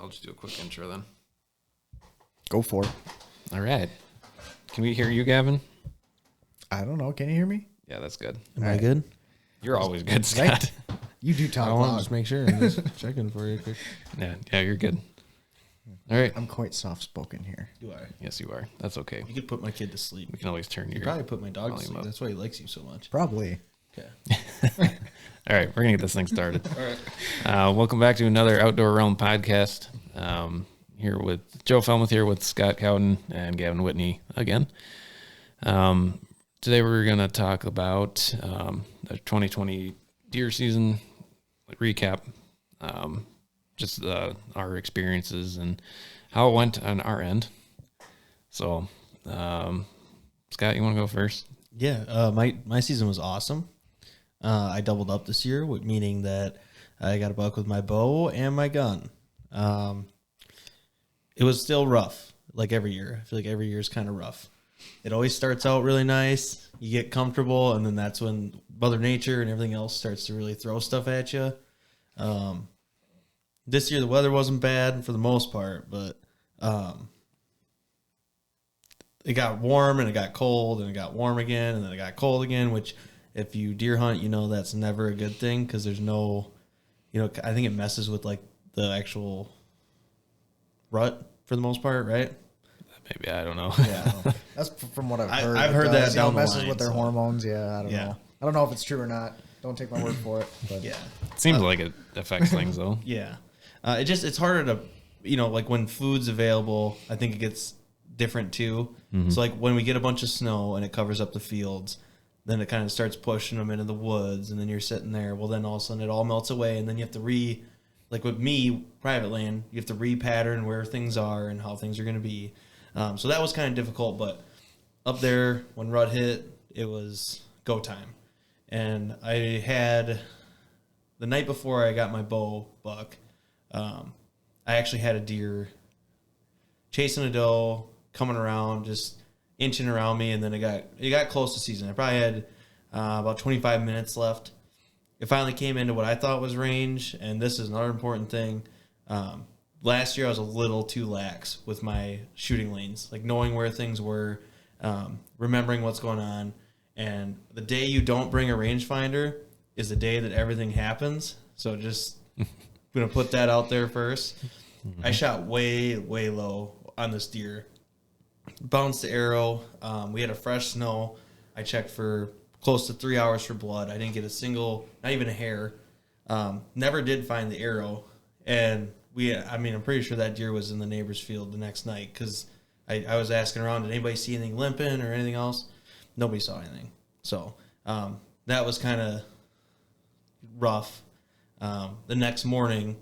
I'll just do a quick intro then. Go for it. All right. Can we hear you, Gavin? I don't know. Can you hear me? Yeah, that's good. Am I good? You're always good, Scott. Right? You do I talk want to loud. just make sure. I'm just checking for you quick. Yeah, you're good. All right. I'm quite soft-spoken here. You are. Yes, you are. That's okay. You could put my kid to sleep. We can always turn You your... probably put my dog to volume sleep. up. That's why he likes you so much. Probably. Okay. All right, we're going to get this thing started. All right. Welcome back to another Outdoor Realm podcast. Here with Joe Felmuth here with Scott Cowden and Gavin Whitney again. Today we're going to talk about the 2020 deer season recap, just our experiences and how it went on our end. So, Scott, you want to go first? Yeah. My season was awesome. I doubled up this year, meaning that I got a buck with my bow and my gun. It was still rough, like every year. I feel like every year is kind of rough. It always starts out really nice. You get comfortable, and then that's when Mother Nature and everything else starts to really throw stuff at you. This year, the weather wasn't bad for the most part, but it got warm, and it got cold, and it got warm again, and then it got cold again, which if you deer hunt, you know that's never a good thing because there's no, I think it messes with like the actual rut for the most part, right? Maybe, I don't know. Yeah. That's from what I've heard. I've heard that down the messes line, with their so. hormones. Yeah, I don't Yeah. know. I don't know if it's true or not. Don't take my word for it. But Yeah. It seems like it affects things, though. Yeah. It's harder to, like when food's available, I think it gets different too. Mm-hmm. So like when we get a bunch of snow and it covers up the fields, then it kind of starts pushing them into the woods, and then you're sitting there. Well, then all of a sudden it all melts away, and then you have to like with me, private land, you have to repattern where things are and how things are going to be. So that was kind of difficult, but up there when rut hit, it was go time. And I had, the night before I got my bow buck, I actually had a deer chasing a doe, coming around, just inching around me, and then it got close to season. I probably had about 25 minutes left. It finally came into what I thought was range, and this is another important thing. Last year I was a little too lax with my shooting lanes, like knowing where things were, remembering what's going on. And the day you don't bring a rangefinder is the day that everything happens. So just going to put that out there first. Mm-hmm. I shot way, way low on this deer. Bounced the arrow. We had a fresh snow. I checked for close to 3 hours for blood. I didn't get a single, not even a hair. Never did find the arrow. And I'm pretty sure that deer was in the neighbor's field the next night because I was asking around, did anybody see anything limping or anything else? Nobody saw anything. So that was kind of rough. The next morning,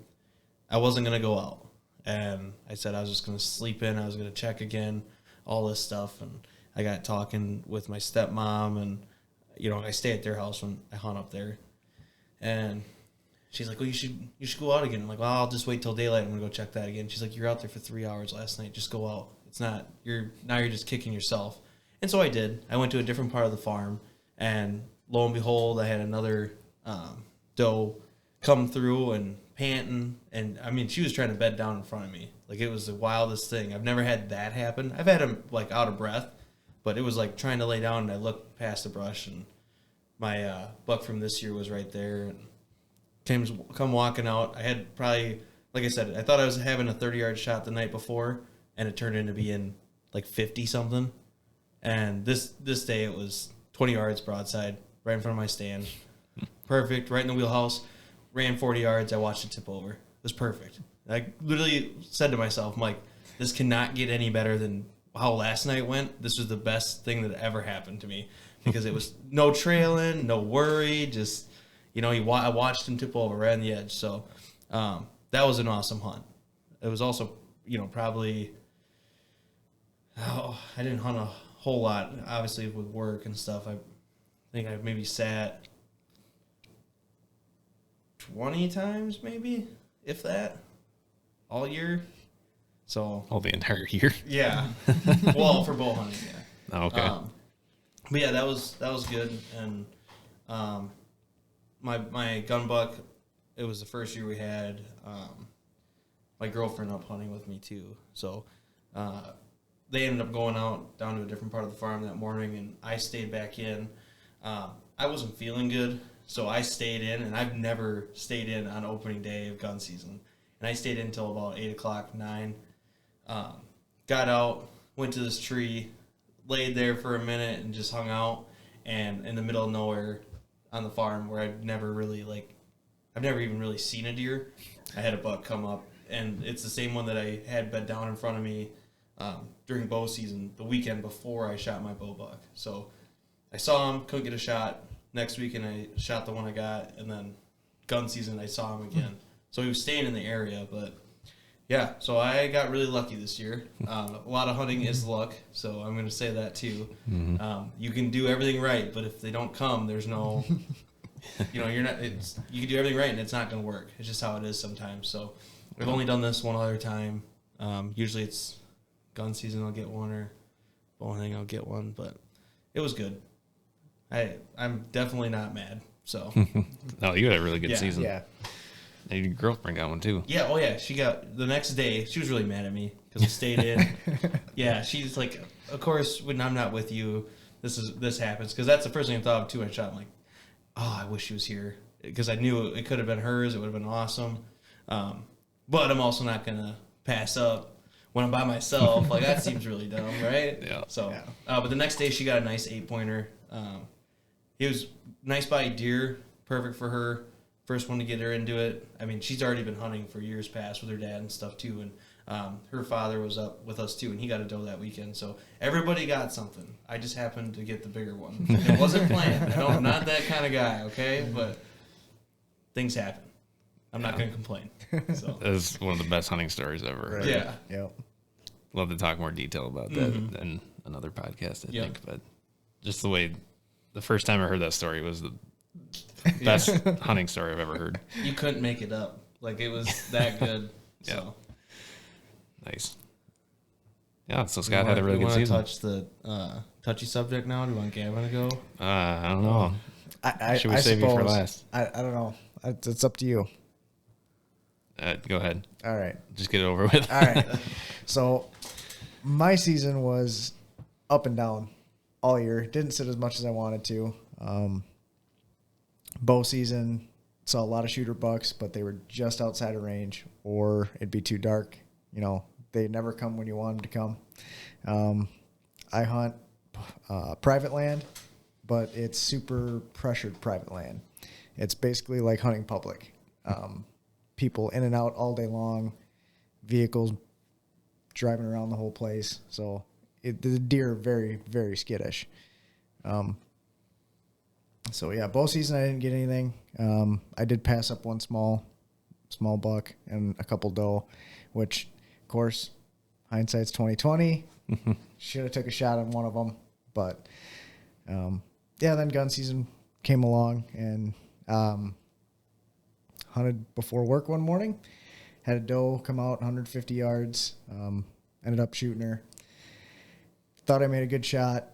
I wasn't going to go out. And I said I was just going to sleep in. I was going to check again, all this stuff. And I got talking with my stepmom, and, I stay at their house when I hunt up there. And she's like, well, you should go out again. I'm like, well, I'll just wait till daylight. I'm going to go check that again. She's like, you're out there for 3 hours last night. Just go out. It's not, you're just kicking yourself. And so I did. I went to a different part of the farm, and lo and behold, I had another doe come through and panting. And she was trying to bed down in front of me. Like, it was the wildest thing. I've never had that happen. I've had him like out of breath, but it was like trying to lay down, and I looked past the brush, and my buck from this year was right there, and come walking out. I had probably, like I said, I thought I was having a 30-yard shot the night before, and it turned into being like 50-something. And this day it was 20 yards broadside, right in front of my stand. Perfect, right in the wheelhouse. Ran 40 yards. I watched it tip over. It was perfect. I literally said to myself, I'm like, this cannot get any better than how last night went. This was the best thing that ever happened to me because it was no trailing, no worry, just, I watched him tip over right on the edge. So that was an awesome hunt. It was also, probably, I didn't hunt a whole lot, obviously, with work and stuff. I think I maybe sat 20 times, maybe, if that, all year. So The entire year? Yeah. Well, for bow hunting, yeah. Oh, okay. But yeah, that was good. And my gun buck, it was the first year we had. my girlfriend up hunting with me too. So they ended up going out down to a different part of the farm that morning, and I stayed back in. I wasn't feeling good, so I stayed in, and I've never stayed in on opening day of gun season. And I stayed in until about 8 o'clock, 9. Got out, went to this tree, laid there for a minute, and just hung out. And in the middle of nowhere on the farm where I've never even really seen a deer, I had a buck come up. And it's the same one that I had bed down in front of me during bow season the weekend before I shot my bow buck. So I saw him, couldn't get a shot. Next weekend I shot the one I got, and then gun season I saw him again. So he was staying in the area, but yeah, so I got really lucky this year. A lot of hunting is luck, so I'm going to say that too. You can do everything right, but if they don't come, there's no, you can do everything right and it's not going to work. It's just how it is sometimes. So I've only done this one other time. Usually it's gun season I'll get one, or bow hunting I'll get one, but it was good. I'm definitely not mad. So No, you had a really good season. Yeah. And your girlfriend got one too. yeah, oh yeah, she got the next day. She was really mad at me because I stayed in. Yeah, she's like, of course when I'm not with you, this happens, because that's the first thing I thought of too when I shot. I'm like, oh, I wish she was here, because I knew it could have been hers. It would have been awesome. But I'm also not gonna pass up when I'm by myself. Like, that seems really dumb, right? Yeah. So, but the next day she got a nice 8-pointer. He was nice body deer, perfect for her. First one to get her into it. I mean, she's already been hunting for years past with her dad and stuff too. And her father was up with us too, and he got a doe that weekend. So everybody got something. I just happened to get the bigger one. It wasn't planned. I'm not that kind of guy, okay? But things happen. I'm not going to complain. So That's one of the best hunting stories ever. Right. yeah. Yep. Love to talk more detail about that in another podcast, I think. But just the first time I heard that story was the best hunting story I've ever heard. You couldn't make it up. Like, it was that good. Yeah. So. Nice. Yeah, so Scott had a really good season. Touch the touchy subject now? Do you want Gavin to go? I don't know. Should we I save you for suppose. last? I don't know. It's up to you. Go ahead. All right. Just get it over with. All right. So my season was up and down all year. Didn't sit as much as I wanted to. Bow season, saw a lot of shooter bucks, but they were just outside of range, or it'd be too dark. They never come when you want them to come. I hunt private land, but it's super pressured private land. It's basically like hunting public. People in and out all day long, vehicles driving around the whole place. So the deer are very, very skittish. So yeah, bow season I didn't get anything. I did pass up one small buck and a couple doe, which of course hindsight's 2020. Should have took a shot on one of them, but then gun season came along, and hunted before work one morning. Had a doe come out 150 yards. Ended up shooting her. Thought I made a good shot.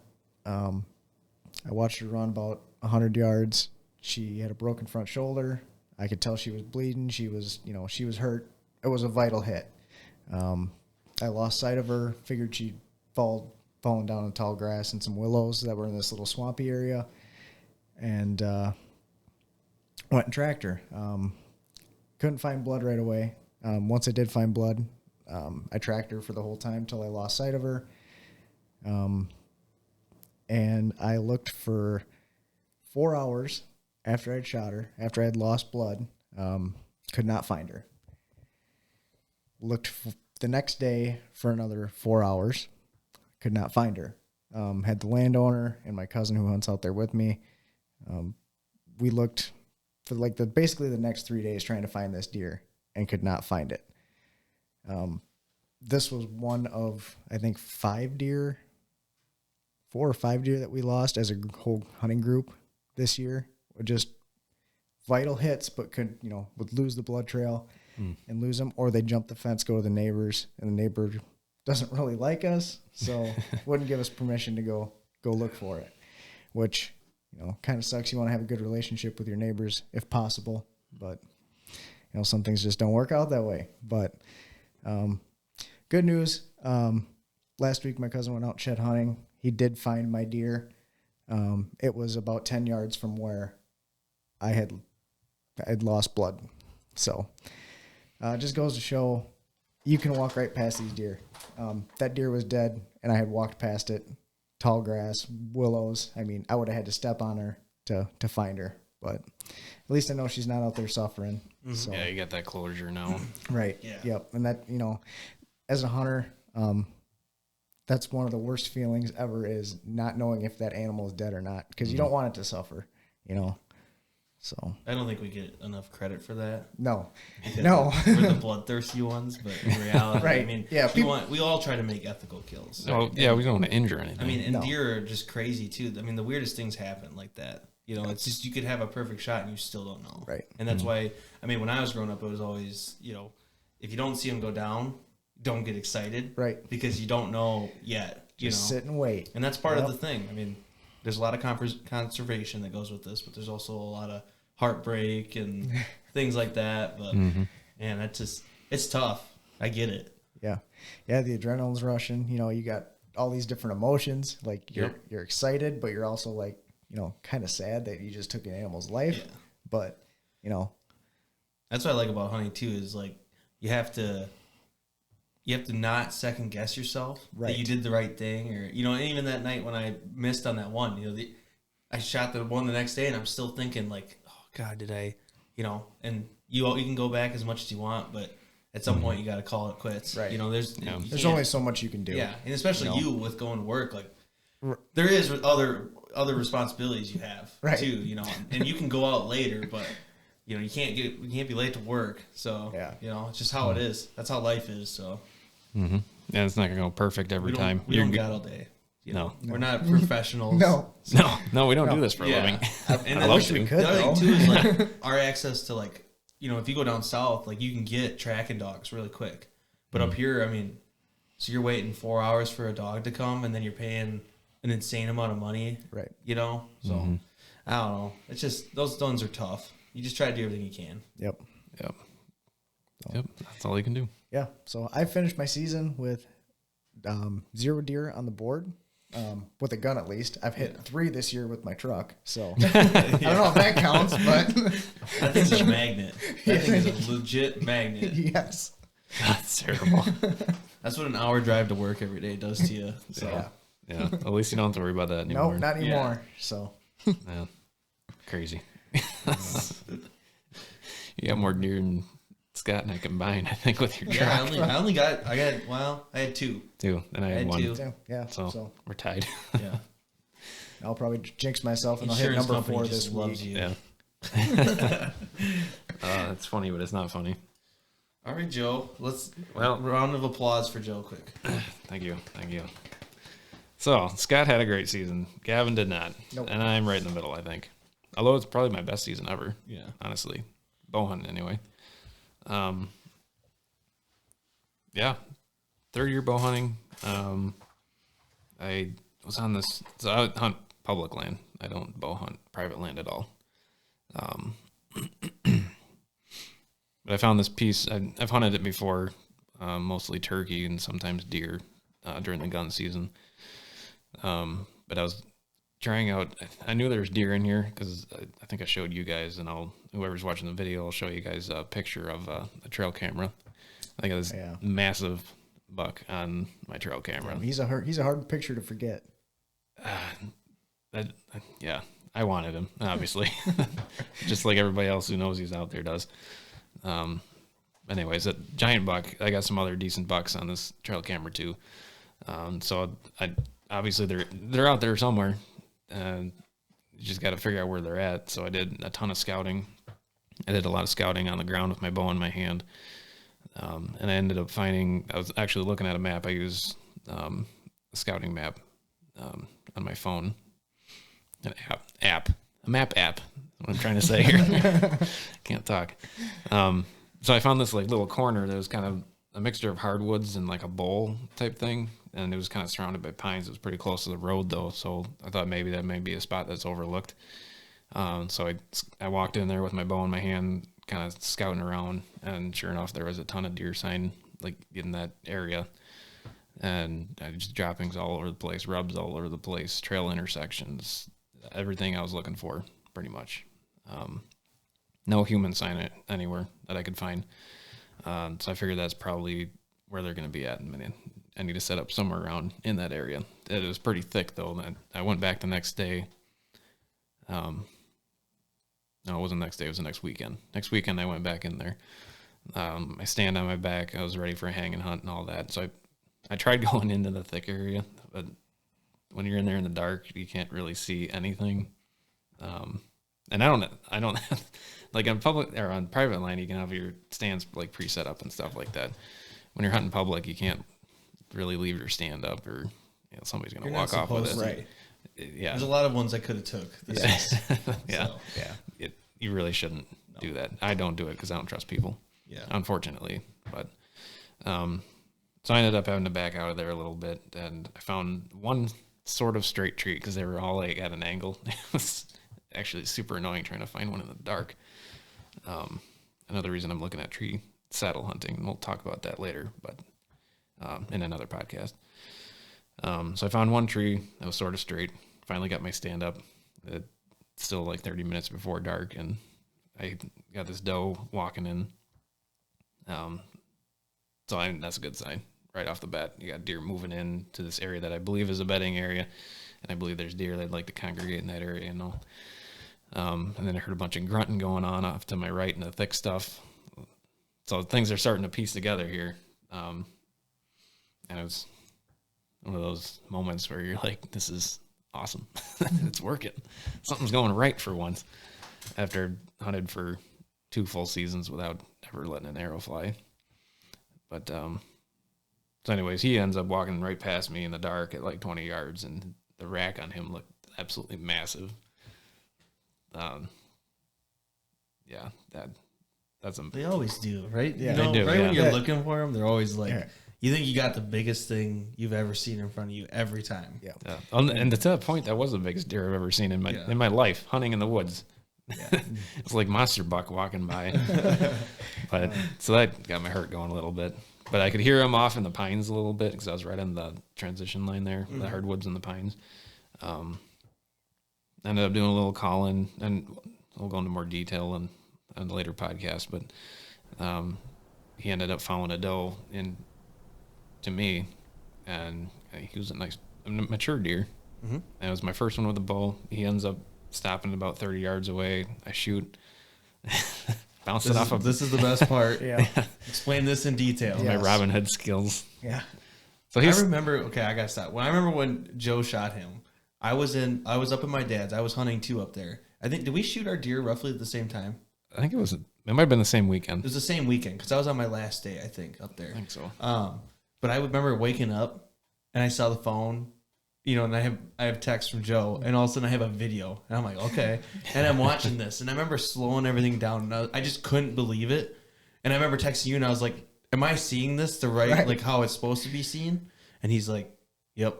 I watched her run about 100 yards. She had a broken front shoulder. I could tell she was bleeding. She was hurt. It was a vital hit. I lost sight of her. Figured she'd fallen down in tall grass and some willows that were in this little swampy area, and went and tracked her. Couldn't find blood right away. Once I did find blood, I tracked her for the whole time till I lost sight of her. And I looked for 4 hours after I'd shot her, after I'd lost blood. Could not find her. Looked the next day for another 4 hours. Could not find her. Had the landowner and my cousin who hunts out there with me. We looked for basically the next 3 days trying to find this deer and could not find it. This was one of, I think, 4 or 5 deer that we lost as a whole hunting group this year. Just vital hits, but would lose the blood trail and lose them, or they jump the fence, go to the neighbors, and the neighbor doesn't really like us, so wouldn't give us permission to go look for it, which kind of sucks. You want to have a good relationship with your neighbors if possible, but some things just don't work out that way. But Good news. Last week my cousin went out shed hunting. He did find my deer. It was about 10 yards from where I'd lost blood. So just goes to show you can walk right past these deer. That deer was dead, and I had walked past it. Tall grass, willows. I mean, I would have had to step on her to find her, but at least I know she's not out there suffering. Mm-hmm. So. Yeah, you got that closure now. Right. Yeah. Yep. And that, as a hunter, that's one of the worst feelings ever is not knowing if that animal is dead or not, because you don't want it to suffer, So I don't think we get enough credit for that. no. We're the bloodthirsty ones, but in reality, Right. I mean, Yeah, we all try to make ethical kills. Oh, yeah, we don't want to injure anything. I mean, and No. deer are just crazy too. I mean, the weirdest things happen like that. It's just you could have a perfect shot and you still don't know. Right. And that's why, I mean, when I was growing up, it was always, if you don't see them go down, don't get excited. Right. Because you don't know yet. Just sit and wait. And that's part of the thing. I mean, there's a lot of conservation that goes with this, but there's also a lot of heartbreak and things like that. But man, it's tough. I get it. Yeah. Yeah. The adrenaline's rushing. You got all these different emotions. Like you're excited, but you're also like, kind of sad that you just took an animal's life. Yeah. But, That's what I like about hunting too, is like you have to not second guess yourself that you did the right thing, or and even that night when I missed on that one, I shot the one the next day and I'm still thinking like, oh God, did I, and you can go back as much as you want, but at some point you got to call it quits. Right. There's only so much you can do. Yeah, and especially you with going to work, like there is other responsibilities you have too, and you can go out later, but you can't be late to work. So it's just how it is. That's how life is. So yeah, it's not gonna go perfect every time. We don't got all day. No. We're not professionals. No, we don't do this for a living. And I love to. we could, the other though. thing too is like our access to like if you go down south, like you can get tracking dogs really quick, but up here, I mean, so you're waiting 4 hours for a dog to come, and then you're paying an insane amount of money. Right. So I don't know. It's just those ones are tough. You just try to do everything you can. Yep. Yep. That's all you can do. Yeah. So I finished my season with 0 deer on the board, with a gun at least. I've hit 3 this year with my truck. So I don't know if that counts, but that thing's a magnet. That thing is a legit magnet. yes. That's terrible. That's what an hour drive to work every day does to you. So Yeah. At least you don't have to worry about that anymore. Nope, not anymore. So Yeah. Crazy. You got more deer than Scott and I combined, I think, with your truck. I had 2. Two, and I had one. 2. yeah. So we're tied. Yeah. I'll probably jinx myself and I'll hit Insurance number company 4 just this loves week. you. Yeah. It's funny, but it's not funny. All right, Joe. Well, round of applause for Joe, quick. Thank you. So Scott had a great season. Gavin did not. Nope. And I'm right in the middle, I think. Although it's probably my best season ever. Yeah. Honestly. Bow hunting anyway. Yeah. 3rd year bow hunting. I was on this, so I hunt public land. I don't bow hunt private land at all. But I found this piece. I've hunted it before, mostly turkey and sometimes deer during the gun season. But I was trying out. I knew there was deer in here because I think I showed you guys, and whoever's watching the video, I'll show you guys a picture of a trail camera. I got this massive buck on my trail camera. He's a hard picture to forget. I wanted him, obviously, just like everybody else who knows he's out there does. Anyways, a giant buck. I got some other decent bucks on this trail camera too. So I obviously they're out there somewhere. You just got to figure out where they're at. So I did a ton of scouting. I did a lot of scouting on the ground with my bow in my hand. And I ended up finding, I was actually looking at a map. I used a scouting map on my phone. An a map app. That's what I'm trying to say here. Can't talk. So I found this like little corner that was kind of a mixture of hardwoods and like a bowl type thing. And it was kind of surrounded by pines. It was pretty close to the road though. So I thought maybe that may be a spot that's overlooked. So I walked in there with my bow in my hand, kind of scouting around, and sure enough, there was a ton of deer sign like in that area. And I just droppings all over the place, rubs all over the place, trail intersections, everything I was looking for, pretty much. No human sign anywhere that I could find. So I figured that's probably where they're going to be at. I need to set up somewhere around in that area. It was pretty thick, though. I went back the next day. No, it wasn't the next day. It was the next weekend. Next weekend, I went back in there. I stand on my back. I was ready for a hang and hunt and all that. So I tried going into the thick area, but when you're in there in the dark, you can't really see anything. And I don't like on public or on private land, you can have your stands like preset up and stuff like that. When you're hunting public, you can't really leave your stand up, or somebody's gonna walk off with it. Right. Yeah. There's a lot of ones I could have took. Yeah. So. Yeah. You really shouldn't do that. I don't do it because I don't trust people. Yeah. Unfortunately, but so I ended up having to back out of there a little bit, and I found one sort of straight tree because they were all like at an angle. It was actually super annoying trying to find one in the dark. Another reason I'm looking at tree saddle hunting, and we'll talk about that later, but in another podcast. So I found one tree that was sort of straight. Finally got my stand up. It's still like 30 minutes before dark, and I got this doe walking in. So that's a good sign right off the bat. You got deer moving in to this area that I believe is a bedding area, and I believe there's deer that'd like to congregate in that area and all. And then I heard a bunch of grunting going on off to my right in the thick stuff. So things are starting to piece together here. And it was one of those moments where you're like, this is awesome. It's working. Something's going right for once after hunted for 2 full seasons without ever letting an arrow fly. But so anyways, he ends up walking right past me in the dark at like 20 yards, and the rack on him looked absolutely massive. Yeah, that's a... They always do, right? Yeah, they do. Right yeah. when you're looking for them, they're always like, Yeah. you think you got the biggest thing you've ever seen in front of you every time. Yeah. Yeah. And to that point, that was the biggest deer I've ever seen in my life, hunting in the woods. Yeah. It's like monster buck walking by. But so that got my heart going a little bit. But I could hear him off in the pines a little bit because I was right on the transition line there, the hardwoods and the pines. Ended up doing a little calling, and we'll go into more detail on the later podcast. But he ended up following a doe in to me, and he was a mature deer. Mm-hmm. And it was my first one with a bow. He ends up stopping about 30 yards away. I shoot, bounce it off of. This is the best part. Yeah. Explain this in detail. Yeah. My Robin Hood skills. Yeah. So I remember. Okay, I gotta stop. I remember when Joe shot him. I was up at my dad's. I was hunting too up there. I think, did we shoot our deer roughly at the same time? I think it might have been the same It weekend. was the same weekend because I was on my last day, I think, up there. I think so. But I remember waking up and I saw the phone, and I have text from Joe, and all of a sudden I have a video, and I'm like, okay, and I'm watching this, and I remember slowing everything down, and I just couldn't believe it, and I remember texting you, and I was like, am I seeing this the right. Like how it's supposed to be seen? And he's like, yep.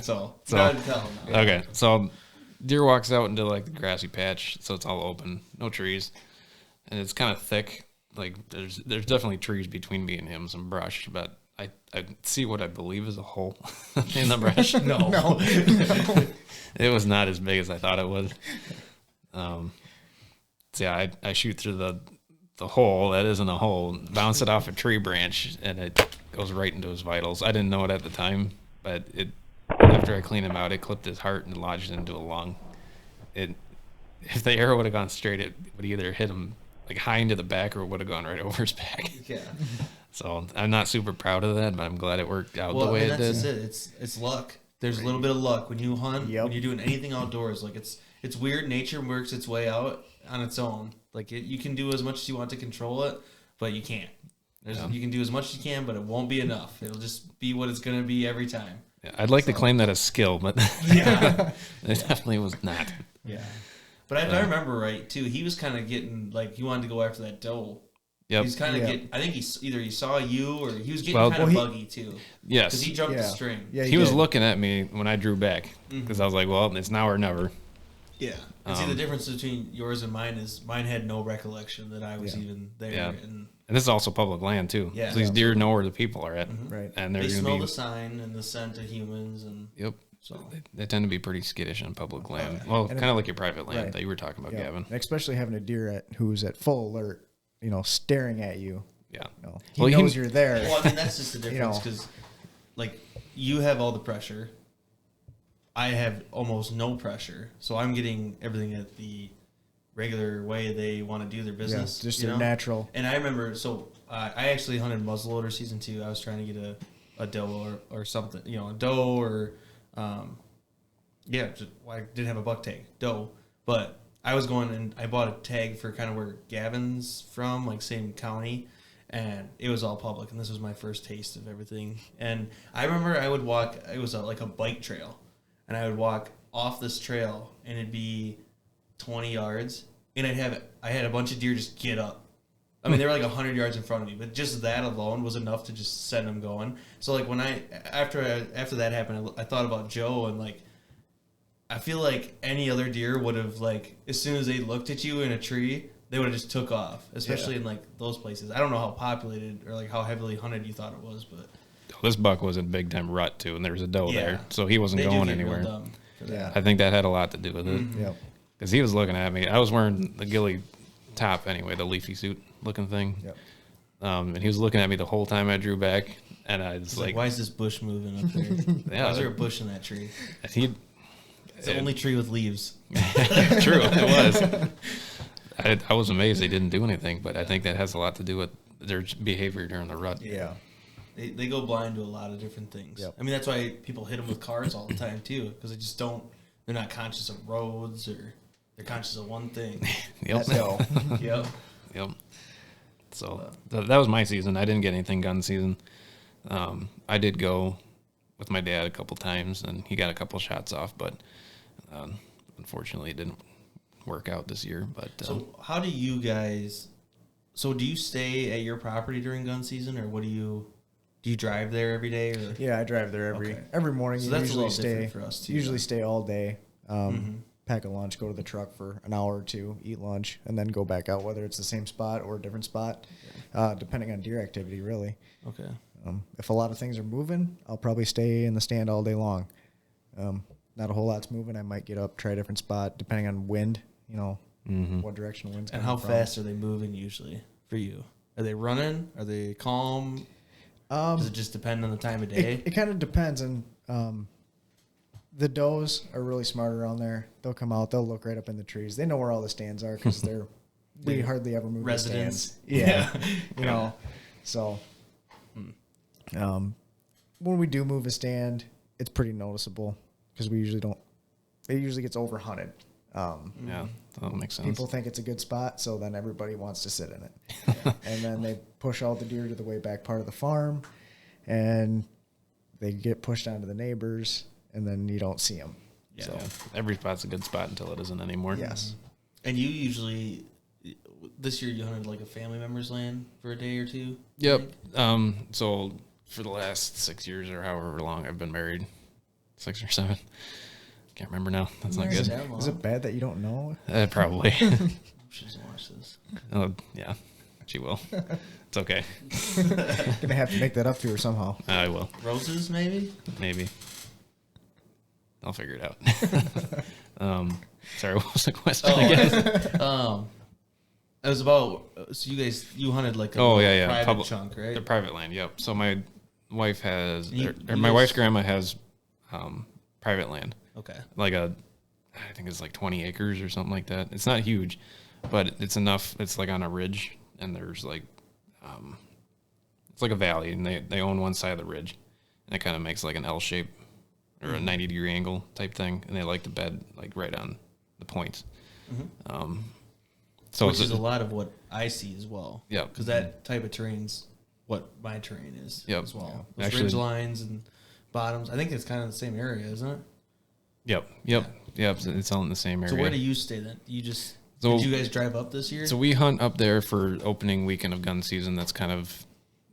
So go ahead and tell him now. Okay, so deer walks out into like the grassy patch, so it's all open, no trees, and it's kind of thick. Like there's definitely trees between me and him, some brush, but I see what I believe is a hole in the brush. No. It was not as big as I thought it was. So yeah, I shoot through the hole that isn't a hole, bounce it off a tree branch, and it goes right into his vitals. I didn't know it at the time, but after I cleaned him out, it clipped his heart and lodged into a lung. If the arrow would have gone straight, it would either hit him like high into the back, or it would have gone right over his back. Yeah. So I'm not super proud of that, but I'm glad it worked out the way it did. That's just it. It's luck. There's a little bit of luck when you hunt, Yep. when you're doing anything outdoors. Like it's weird. Nature works its way out on its own. Like you can do as much as you want to control it, but you can't. You can do as much as you can, but it won't be enough. It'll just be what it's going to be every time. Yeah, I'd like to claim that as skill, but Yeah. it definitely was not. Yeah. But if I remember right, too, he was kind of getting, like, he wanted to go after that doe. Yep. He's kind of getting, I think he saw you, or he was getting Well, kind of buggy, too. Yes. Because he jumped the string. Yeah, He was did. looking at me when I drew back, because I was like, well, it's now or never. Yeah. And see, the difference between yours and mine is mine had no recollection that I was even there. Yeah. And this is also public land too. Yeah. So these deer know where the people are at. Right. And they they're going smell to be. the sign and the scent of humans. And Yep. so They tend to be pretty skittish on public land. Well, kind of like your private land Right. that you were talking about, Yeah. Gavin. And especially having a deer who's at full alert, staring at you. Yeah. He knows you're there. well, I mean, that's just the difference know. because, like, you have all the pressure. I have almost no pressure. So I'm getting everything at the regular way they want to do their business. Just their natural. And I remember, I actually hunted muzzleloader season 2. I was trying to get a doe or something, a doe or, I didn't have a buck tag, doe. But I was going and I bought a tag for kind of where Gavin's from, like same county. And it was all public. And this was my first taste of everything. And I remember I would walk, it was like a bike trail. And I would walk off this trail and it'd be 20 yards. And I had a bunch of deer just get up. I mean, they were like 100 yards in front of me, but just that alone was enough to just send them going. So like after that happened, I thought about Joe and like, I feel like any other deer would have like, as soon as they looked at you in a tree, they would have just took off, especially in like those places. I don't know how populated or like how heavily hunted you thought it was, but This buck was in big time rut too, and there was a doe Yeah. there, so he wasn't they do going get real anywhere. dumb for that. Yeah. I think that had a lot to do with it. Yep. Because he was looking at me. I was wearing the ghillie top anyway, the leafy suit looking thing. Yep. And he was looking at me the whole time I drew back, and I was It's like, why is this bush moving up there? Yeah. Why is there a bush in that tree? he, It's the only tree with leaves. True, it was. I was amazed they didn't do anything, but I think that has a lot to do with their behavior during the rut. Yeah. They go blind to a lot of different things. Yep. I mean, that's why people hit them with cars all the time, too, because they just don't, they're not conscious of roads or they're conscious of one thing. Yep. No. Yep. Yep. So that was my season. I didn't get anything gun season. I did go with my dad a couple times, and he got a couple shots off, but unfortunately it didn't work out this year. But So how do you guys, do you stay at your property during gun season, or what do you drive there every day? Or? Yeah, I drive there every morning. So You that's a usually little stay different for us, too, Usually then. stay all day. Pack a lunch, go to the truck for an hour or two, eat lunch, and then go back out, whether it's the same spot or a different spot, depending on deer activity, really. Okay. If a lot of things are moving, I'll probably stay in the stand all day long. Not a whole lot's moving. I might get up, try a different spot, depending on wind, what direction the wind's And coming how from. fast are they moving usually for you? Are they running? Are they calm? Does it just depend on the time of day? It kind of depends. And the does are really smart around there. They'll come out. They'll look right up in the trees. They know where all the stands are because we hardly ever move Residents. the stands. Yeah. So when we do move a stand, it's pretty noticeable because we usually don't. It usually gets overhunted. yeah, that makes sense. People think it's a good spot, so then everybody wants to sit in it. And then they push all the deer to the way back part of the farm, and they get pushed onto the neighbors, and then you don't see them. Yeah. So, Yeah, every spot's a good spot until it isn't anymore. yes. And you usually, this year you hunted like a family member's land for a day or two? I Yep. think? So for the last 6 years or however long I've been married, 6 or 7, can't remember now. That's not Is good. that long? Is it bad that you don't know? Probably. She doesn't watch this. Yeah, she will. It's okay. Gonna have to make that up to her somehow. I will. Roses, maybe? Maybe. I'll figure it out. Sorry, what was the question again? It was about, so you hunted like a private Public, chunk, right? The private land, yep. So my wife has, You my guys- wife's grandma has private land. Okay. Like I think it's like 20 acres or something like that. It's not huge, but it's enough. It's like on a ridge, and there's like, it's like a valley, and they own one side of the ridge, and it kind of makes like an L shape or a 90-degree angle type thing, and they like to bed like right on the points. So Which it's is a lot of what I see as well. Yeah. Because that type of terrain's what my terrain is Yep. as well. Yeah. With Actually- ridge lines and bottoms. I think it's kind of the same area, isn't it? Yep. It's all in the same area. So where do you stay then? So- did you guys drive up this year? So we hunt up there for opening weekend of gun season. That's kind of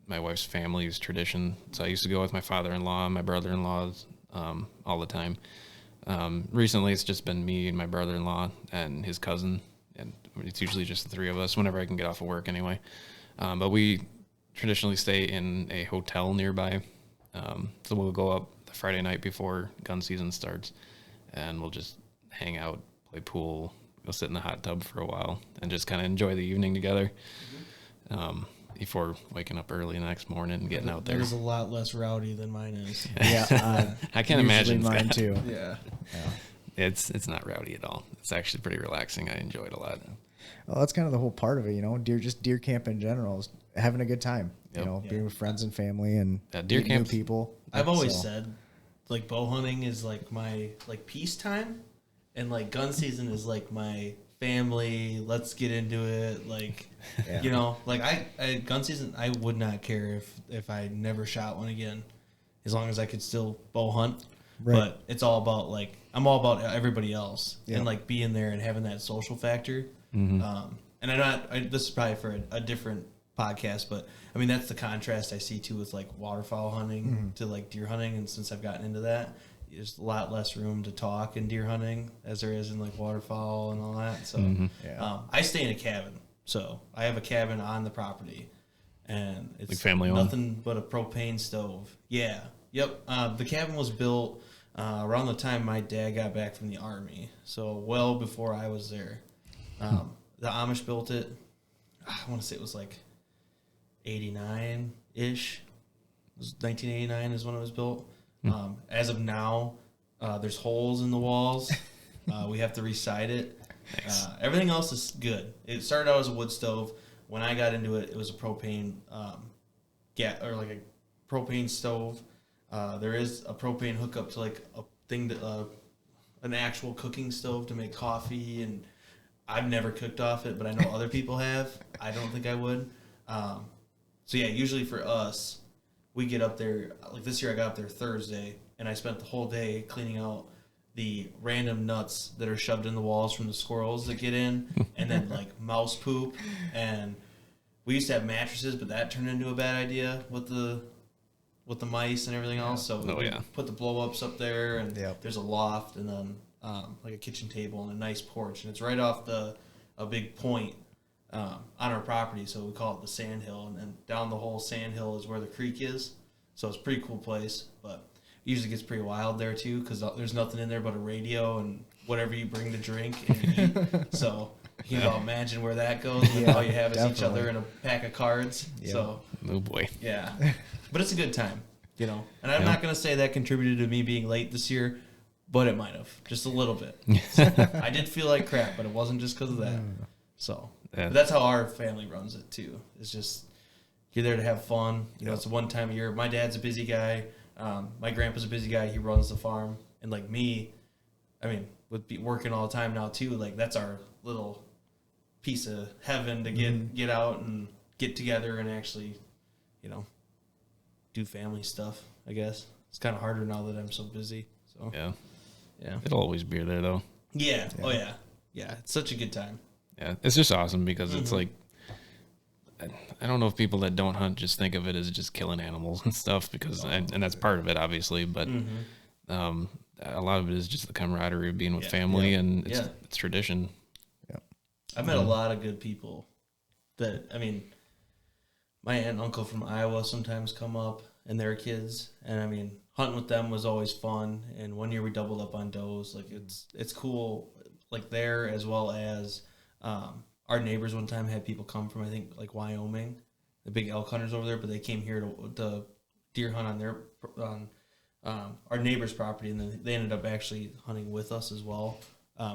my wife's family's tradition. So I used to go with my father-in-law and my brother-in-laws all the time. Recently, it's just been me and my brother-in-law and his cousin, and it's usually just the three of us whenever I can get off of work anyway. But we traditionally stay in a hotel nearby, so we'll go up the Friday night before gun season starts, and we'll just hang out, play pool, go sit in the hot tub for a while, and just kind of enjoy the evening together. Before waking up early the next morning and getting out there. That is a lot less rowdy than mine is. Yeah, I can't imagine mine Scott. too. Yeah. It's not rowdy at all. It's actually pretty relaxing. I enjoy it a lot. Well, that's kind of the whole part of it, deer camp in general is having a good time, Yep. being with friends and family and Deer meeting new camps- people. I've always So, said, like, bow hunting is like my peace time, and like gun season is like my family. Let's get into it. Like, Yeah. like I gun season. I would not care if I never shot one again, as long as I could still bow hunt. Right. But it's all about like I'm all about everybody else Yeah. and like being there and having that social factor. Mm-hmm. And this is probably for a different podcast, but I mean that's the contrast I see too with like waterfowl hunting to like deer hunting. And since I've gotten into that, there's a lot less room to talk in deer hunting as there is in like waterfowl and all that. So Yeah. I stay in a cabin, so I have a cabin on the property, and it's Like family owned? nothing but a propane stove. Yeah, yep. The cabin was built around the time my dad got back from the army, so well before I was there. The Amish built it. I want to say it was like 89-ish. It was 1989 is when it was built. As of now, there's holes in the walls. We have to recite it. Everything else is good. It started out as a wood stove. When I got into it, it was a propane like a propane stove. There is a propane hookup to like a thing that an actual cooking stove to make coffee, and I've never cooked off it, but I know other people have. I don't think I would. So yeah, usually for us, we get up there, like this year I got up there Thursday, and I spent the whole day cleaning out the random nuts that are shoved in the walls from the squirrels that get in, and then like mouse poop. And we used to have mattresses, but that turned into a bad idea with the mice and everything else. So we put the blow ups up there, and there's a loft, and then like a kitchen table and a nice porch, and it's right off a big point on our property, so we call it the Sand Hill, and then down the whole Sand Hill is where the creek is. So it's a pretty cool place, but it usually gets pretty wild there too, because there's nothing in there but a radio and whatever you bring to drink and eat. So you can imagine where that goes, and all you have is each other and a pack of cards. So oh boy, yeah, but it's a good time, And I'm not gonna say that contributed to me being late this year, but it might have, just a little bit. I did feel like crap, but it wasn't just because of that. So but that's how our family runs it too. It's just you're there to have fun. It's one time a year. My dad's a busy guy. My grandpa's a busy guy. He runs the farm, and like me, I mean, with working all the time now too. Like that's our little piece of heaven to get out and get together and actually, do family stuff. I guess it's kind of harder now that I'm so busy. So yeah. Yeah. It'll always be there though. Yeah. Oh yeah. Yeah. It's such a good time. Yeah, it's just awesome because it's like, I don't know if people that don't hunt just think of it as just killing animals and stuff, because and that's part of it obviously, but a lot of it is just the camaraderie of being with family and it's tradition. Yeah, I've met a lot of good people that, I mean, my aunt and uncle from Iowa sometimes come up and their kids, and I mean, hunting with them was always fun. And one year we doubled up on does. Like it's cool, like there, as well as our neighbors one time had people come from, I think, like Wyoming, the big elk hunters over there, but they came here to deer hunt on our neighbor's property, and then they ended up actually hunting with us as well.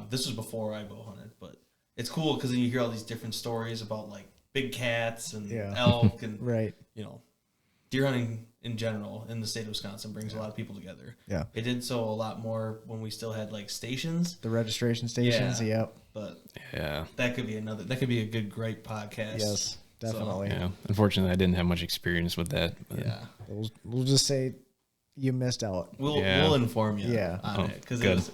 This was before I bow hunted, but it's cool because then you hear all these different stories about like big cats and elk and right. Deer hunting in general in the state of Wisconsin brings a lot of people together. Yeah. It did so a lot more when we still had like stations. The registration stations, yep. But that could be a good, great podcast. Yes, definitely. So, unfortunately, I didn't have much experience with that. But. Yeah. We'll just say you missed out. We'll inform you on it, because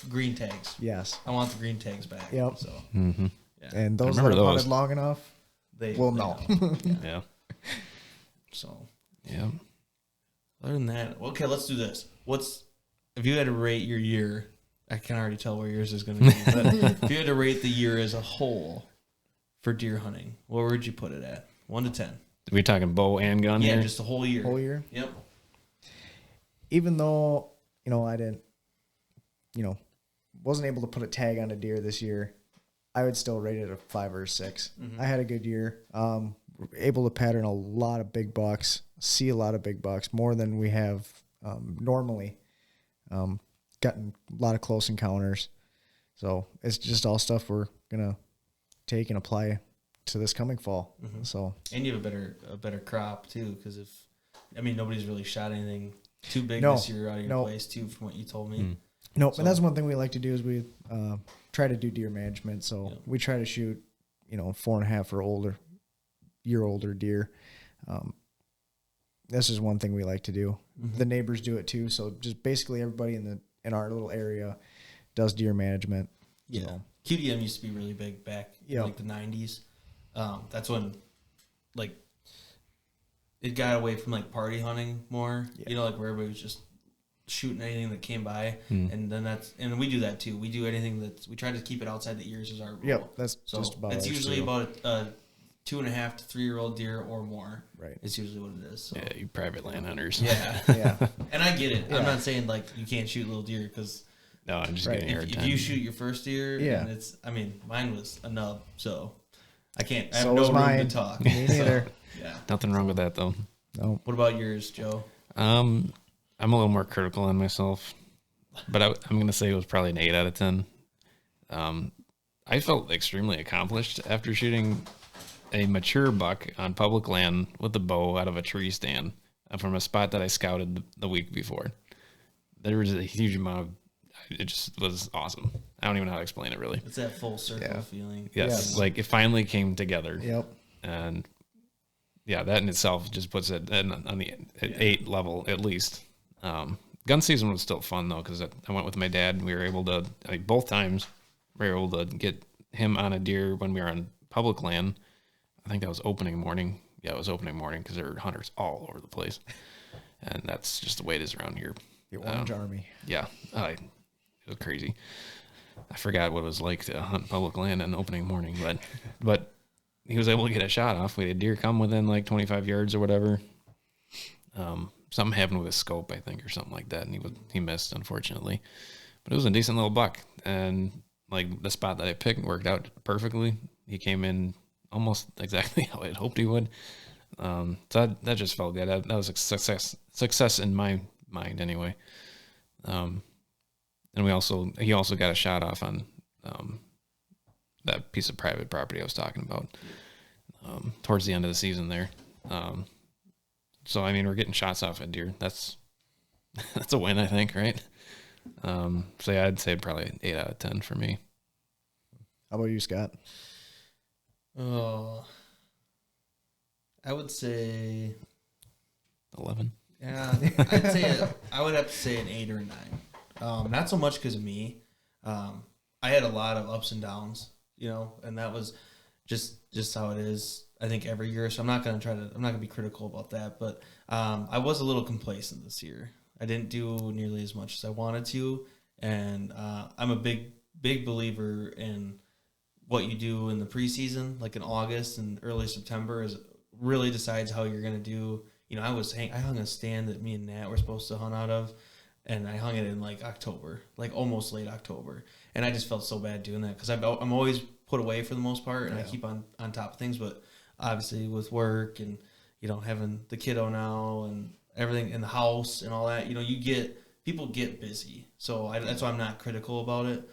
green tags. Yes. I want the green tags back. Yep. So. Yeah. And those that have hunted long enough, they know. Yeah. So. Yeah. Other than that, okay, let's do this. What's if you had to rate your year, I can already tell where yours is going to be. But if you had to rate the year as a whole for deer hunting, where would you put it at? 1 to 10. Are we talking bow and gun Yeah, here? just the whole year. Whole year. Yep. Even though, I didn't, wasn't able to put a tag on a deer this year, I would still rate it a 5 or a 6. Mhm. I had a good year. Able to pattern a lot of big bucks, see a lot of big bucks, more than we have normally. Gotten a lot of close encounters. So it's just all stuff we're going to take and apply to this coming fall. Mhm. So, And you have a better crop too, because nobody's really shot anything too big No, this year out of your no. place too, from what you told me. nope. So- And that's one thing we like to do is we try to do deer management. So Yeah. we try to shoot, 4.5 or older, year-older deer. This is one thing we like to do. Mhm. The neighbors do it too. So just basically everybody in our little area does deer management. Yeah. So, QDM used to be really big back in Yeah. like the 90s. That's when like it got away from like party hunting more. Yeah. Like where everybody was just shooting anything that came by. Hmm. And then and we do that too. We do anything we try to keep it outside the ears as our rule. yep, that's So just about it's ours, usually too. about a 2.5 to 3-year-old deer or more. Right. It's usually what it is. So. Yeah, you private land hunters. Yeah. Yeah. And I get it. Yeah. I'm not saying like you can't shoot little deer because No, I'm just Right. getting a hard if time. you shoot your first deer, Yeah. and mine was a nub, so I have So no was room mine. to talk. Me neither. Yeah. Nothing wrong with that though. No. What about yours, Joe? I'm a little more critical on myself, but I'm going to say it was probably an 8 out of 10. I felt extremely accomplished after shooting a mature buck on public land with a bow out of a tree stand from a spot that I scouted the week before. There was a huge amount of, it just was awesome. I don't even know how to explain it really. It's that full circle Yeah. feeling. Yes, Yeah. like it finally came together. Yep. And yeah, that in itself just puts it on the 8 level at least. Gun season was still fun though, because I went with my dad and we were able to, both times we were able to get him on a deer when we were on public land. I think that was opening morning. Yeah, it was opening morning because there were hunters all over the place. And that's just the way it is around here. The Orange Army. Yeah, it was crazy. I forgot what it was like to hunt public land on opening morning, but he was able to get a shot off. We had a deer come within like 25 yards or whatever. Something happened with his scope, I think, or something like that, and he missed, unfortunately. But it was a decent little buck, and like the spot that I picked worked out perfectly. He came in almost exactly how I had hoped he would. So that just felt good. That was a success in my mind, anyway. And he also got a shot off on that piece of private property I was talking about towards the end of the season there. So we're getting shots off at deer. That's a win, I think, right? So yeah, I'd say probably an 8 out of 10 for me. How about you, Scott? Oh, I would say 11. Yeah, I would have to say an 8 or a 9. Not so much because of me. I had a lot of ups and downs, and that was just how it is. I think every year. So I'm not gonna be critical about that. But I was a little complacent this year. I didn't do nearly as much as I wanted to, and I'm a big believer in what you do in the preseason, like in August and early September, is really decides how you're gonna do. I hung a stand that me and Nat were supposed to hunt out of, and I hung it in like October, like almost late October, and I just felt so bad doing that because I'm always put away for the most part, and I keep on top of things, but obviously with work and having the kiddo now and everything in the house and all that, people get busy, so that's why I'm not critical about it.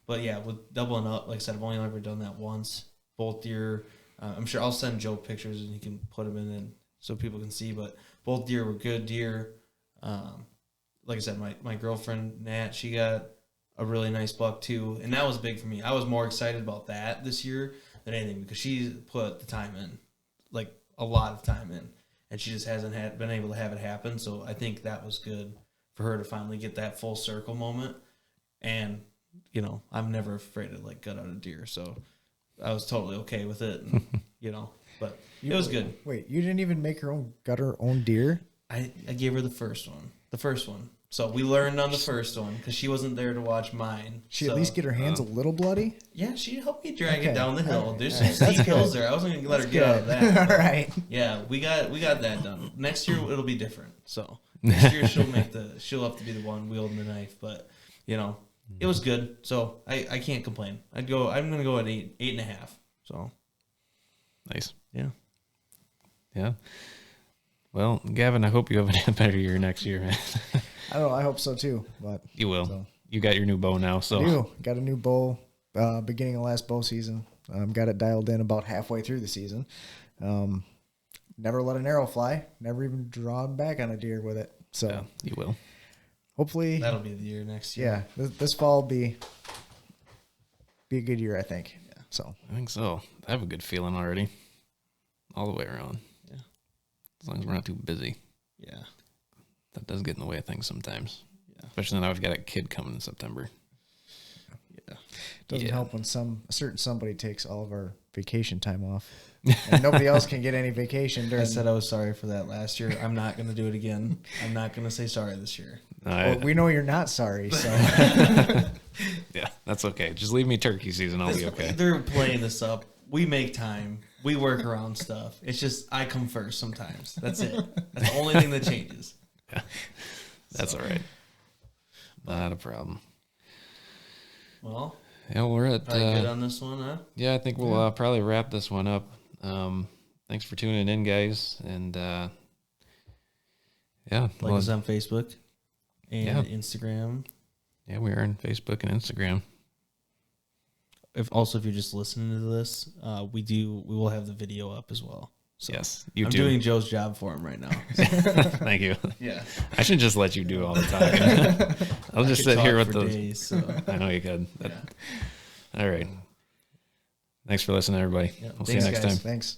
But yeah, with doubling up, like I said, I've only ever done that once. Both deer, I'm sure I'll send Joe pictures and he can put them in so people can see, but both deer were good deer. Like I said, my girlfriend Nat, she got a really nice buck too, and that was big for me. I was more excited about that this year than anything because she put the time in, like a lot of time in, and she just hasn't been able to have it happen. So I think that was good for her to finally get that full circle moment. And I'm never afraid to like gut out a deer, so I was totally okay with it. And, but it was good. Wait, you didn't even make her own deer? I gave her the first one. So we learned on the first one because she wasn't there to watch mine. She at least get her hands a little bloody? Yeah, she helped me drag it Okay. down the hill. Alright. There's Alright. some That's steep hills good. there. I wasn't gonna let her get Good. out of that. All right. Yeah, we got that done. Next year it'll be different. So next year she'll have to be the one wielding the knife. But it was good. So I can't complain. I'm gonna go at 8.5. So Nice. yeah. Yeah. Well, Gavin, I hope you have a better year next year, man. I don't know. I hope so too. But You will. So. You got your new bow now, so I got a new bow. Beginning of last bow season. Got it dialed in about halfway through the season. Never let an arrow fly. Never even drawn back on a deer with it. So yeah, you will. hopefully, That'll be the year next year. yeah, this fall will be a good year, I think. Yeah. So I think so. I have a good feeling already, all the way around. Yeah. As long as we're not too busy. Yeah. That does get in the way of things sometimes. Yeah. Especially now I've got a kid coming in September. Yeah. doesn't Yeah. help when a certain somebody takes all of our vacation time off, and nobody else can get any vacation during. I said I was sorry for that last year. I'm not gonna do it again. I'm not gonna say sorry this year. Well, we know you're not sorry, so Yeah, that's okay. Just leave me turkey season. I'll be okay. They're playing this up. We make time. We work around stuff. It's just I come first sometimes. That's it. That's the only thing that changes. Yeah, that's all right. Not a problem. Well, Yeah, we're at. probably good on this one, huh? Yeah, I think we'll probably wrap this one up. Thanks for tuning in, guys, and yeah, Like us on Facebook and Yeah. Instagram. yeah, we are on Facebook and Instagram. If you're just listening to this, we will have the video up as well. So Yes, I'm YouTube. doing Joe's job for him right now. Thank you. Yeah. I should just let you do all the talking. I'll just sit here with the. those. Days, so. I know you could. Yeah. All right. Thanks for listening, everybody. Yeah, We'll see you thanks, next guys. time. thanks.